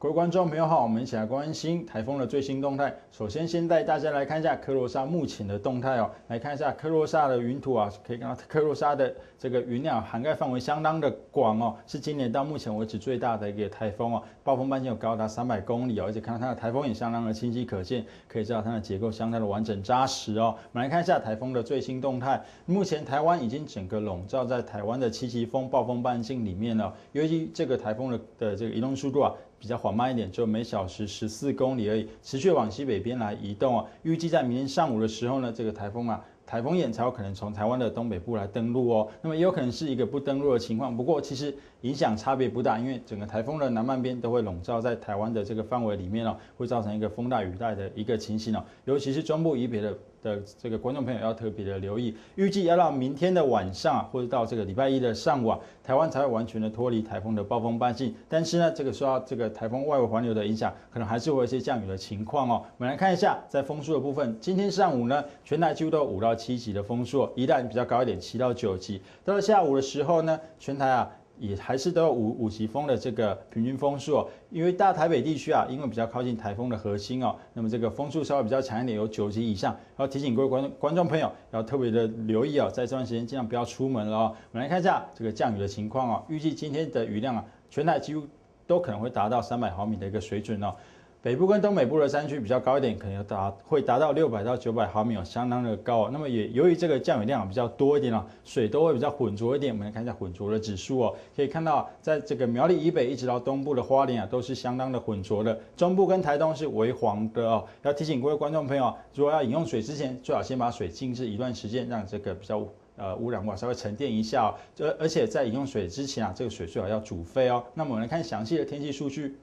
各位观众朋友好，我们一起来关心台风的最新动态。首先，先带大家来看一下科罗莎目前的动态哦。来看一下科罗莎的云图啊，可以看到科罗莎的这个云量涵盖范围相当的广哦，是今年到目前为止最大的一个台风哦。暴风半径有高达300公里哦，而且看到它的台风也相当的清晰可见，可以知道它的结构相当的完整扎实哦。我们来看一下台风的最新动态。目前台湾已经整个笼罩在台湾的7级风暴风半径里面了，尤其这个台风的这个移动速度啊。比较缓慢一点，只有每小时14公里而已，持续往西北边来移动哦。预计在明天上午的时候呢，这个台风眼才有可能从台湾的东北部来登陆哦。那么也有可能是一个不登陆的情况，不过其实影响差别不大，因为整个台风的南半边都会笼罩在台湾的这个范围里面哦，会造成一个风大雨大的一个情形哦。尤其是中部以北的这个观众朋友要特别的留意，预计要到明天的晚上啊，或者到这个礼拜一的上午啊，台湾才会完全的脱离台风的暴风半径。但是呢，这个受到这个台风外围环流的影响，可能还是会有一些降雨的情况哦。我们来看一下，在风速的部分，今天上午呢，全台几乎都有5到7级的风速，宜兰比较高一点，7到9级。到了下午的时候呢，全台啊。也还是都有5级风的这个平均风速哦，因为大台北地区啊，因为比较靠近台风的核心哦，那么这个风速稍微比较强一点，有9级以上。要提醒各位观众朋友要特别的留意哦，在这段时间尽量不要出门了哦。我们来看一下这个降雨的情况哦，预计今天的雨量啊，全台几乎都可能会达到300毫米的一个水准哦。北部跟东北部的山区比较高一点，可能会达到600到900毫米哦，相当的高哦。那么也由于这个降雨量比较多一点哦，水都会比较浑浊一点。我们来看一下浑浊的指数哦，可以看到在这个苗栗以北一直到东部的花莲啊，都是相当的浑浊的。中部跟台东是微黄的哦。要提醒各位观众朋友，如果要饮用水之前，最好先把水静置一段时间，让这个比较污染物稍微沉淀一下哦。而且在饮用水之前啊，这个水最好要煮沸哦。那么我们来看详细的天气数据。